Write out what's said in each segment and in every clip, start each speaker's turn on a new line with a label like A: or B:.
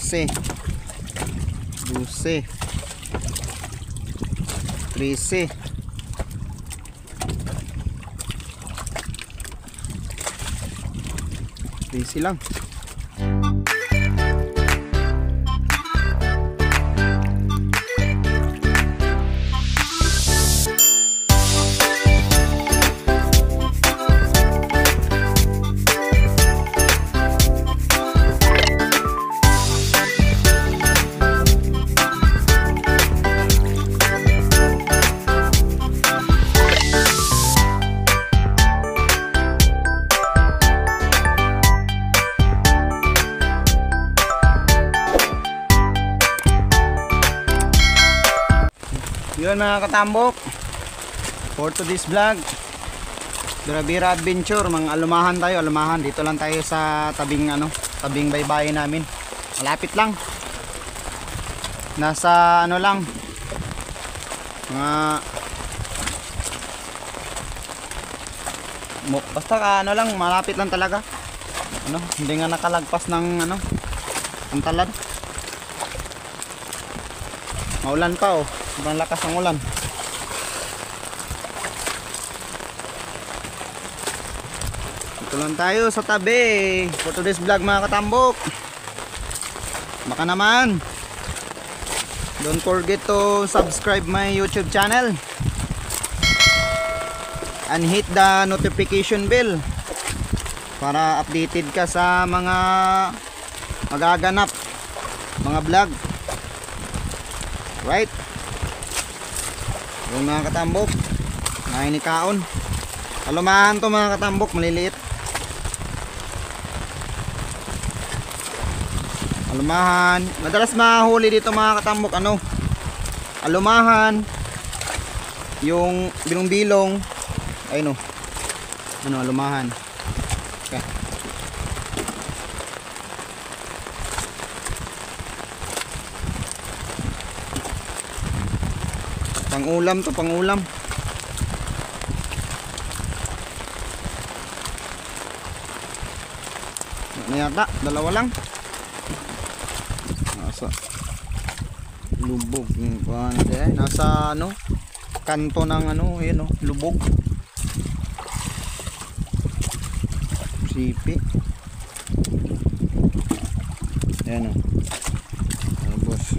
A: 11, 12, 13, 13 lang. Yun mga katambok, for today's vlog, Bira-Bira Adventure. Mga alumahan tayo, alumahan. Dito lang tayo sa tabing tabing baybayin namin. Malapit lang. Nasa lang, mga basta lang, malapit lang talaga. Hindi nga nakalagpas ng ang talad. Maulan pa sobrang lakas ng ulan. Ito lang tayo sa tabi for today's vlog mga katambok. Baka naman don't forget to subscribe my YouTube channel and hit the notification bell para updated ka sa mga magaganap mga vlog, right? Yung mga katambok, ngayon kaon. Alumahan to mga katambok, maliliit. Alumahan, madalas mahuli dito mga katambok alumahan, yung bilong-bilong, ayun alumahan. Okay. Pang-ulam to, pang-ulam. Ano yata, dalawa lang. Nasa lubog yung nasa kanto ng lubog. Sipi. Ayan boss.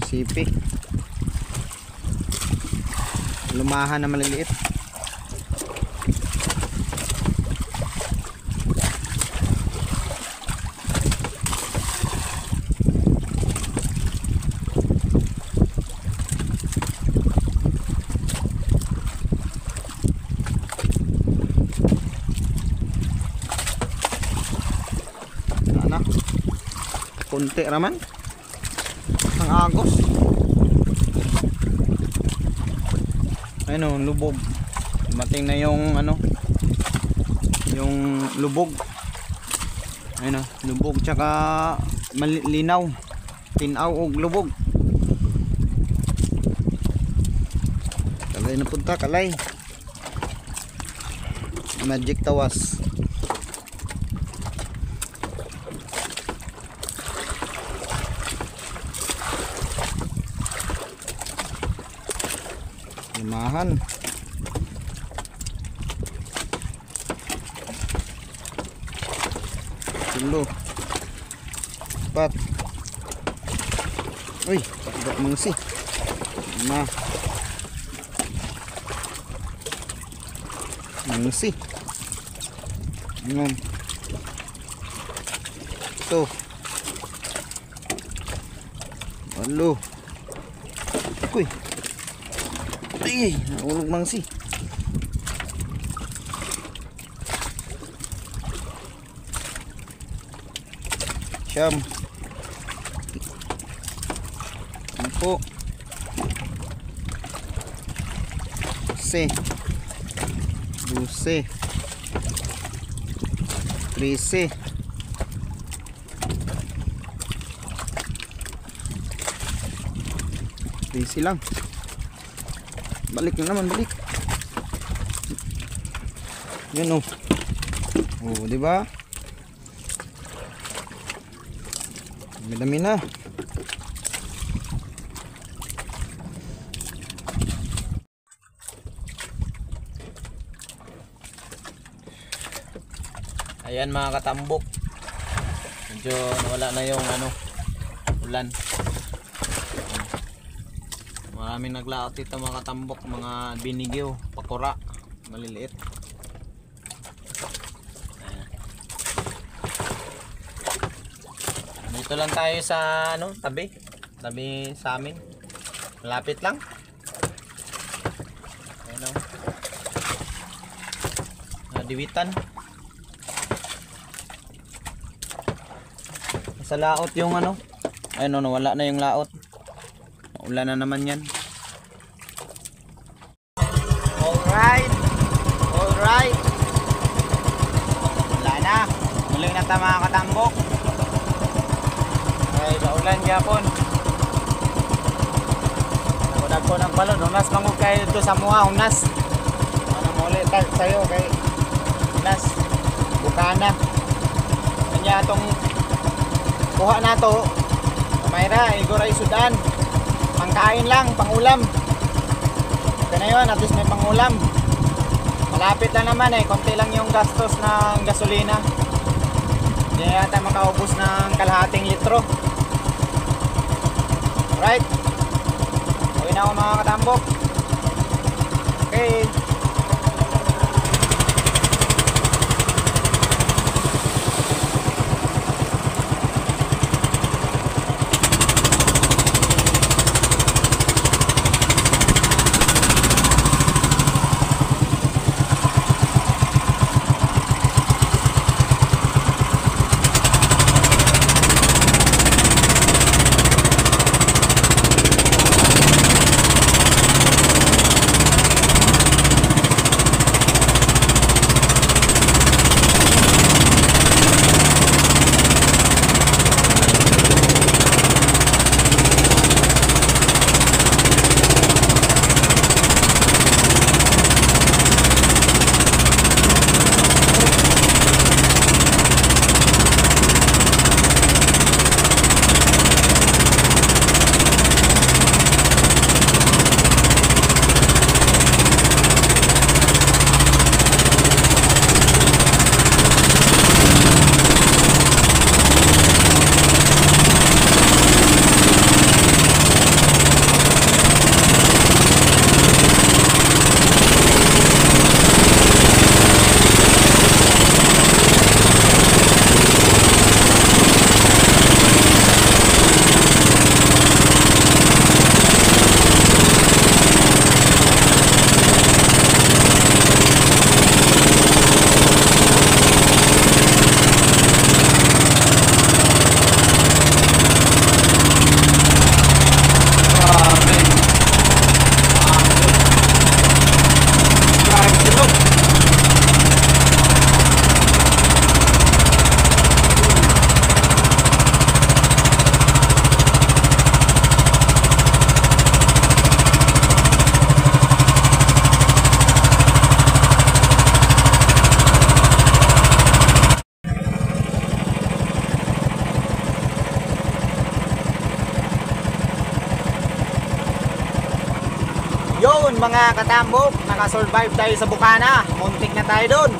A: Sipi. Lumahan na maliliit. Kunti raman ang agos. Ayun lubog. Dumating na yung yung lubog. Ayun lubog tsaka malinaw. Tinaw og lubog. Kalay na punta, kalay. Magic tawas. Lumahan. Tulo. Pat. Uy, pagdak mangsi. Mangsi. Ito. Halo. Uy. Ay, naulog mangsi. Siyam. Sampo. 12, 13, 13 lang. Balik na naman, balik. Yan oh, di ba? Dami-dami na. Ayan mga katambok. Medyo wala na yung ulan. Maraming naglaot dito mga katambok, mga binigyo, pakura, maliliit. Ayan. Dito lang tayo sa tabi sa amin. Malapit lang. Ayan diwitan. Sa laot yung ayun wala na yung laot. Ulan na naman yan. Alright. Wala na. Muling na ta mga katambok. Ay, paulan gyapon. Nakudag ko ng balon. Hunas mangog kayo dito sa muha. Hunas. Muli sa'yo kay Hunas. Bukana. Kanya itong kuha na to. Kamayra, igora isudan. Pangkain lang, pangulam. Okay na yun, at least may pangulam. Malapit lang naman konti lang yung gastos ng gasolina. Hindi yata makaubos ng kalahating litro. Alright. Uwi na ako mga katambok. Okay. Yun mga katambok, nakasurvive tayo sa Bukana. Muntik na tayo dun.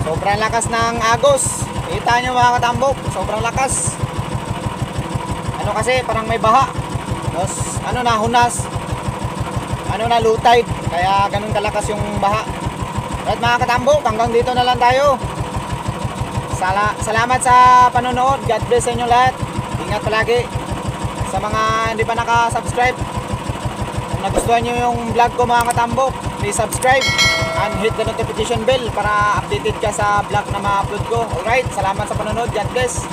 A: Sobrang lakas ng agos. Kita nyo mga katambok, sobrang lakas. Kasi parang may baha. Tapos Hunas. Low tide. Kaya ganun kalakas yung baha. Right mga katambok, hanggang dito na lang tayo. Salamat sa panonood. God bless sa inyo lahat. Ingat palagi. Sa mga hindi pa nakasubscribe, nagustuhan nyo yung vlog ko mga katambok, please subscribe and hit the notification bell para updated ka sa vlog na ma-upload ko. Alright, salamat sa panonood. God bless.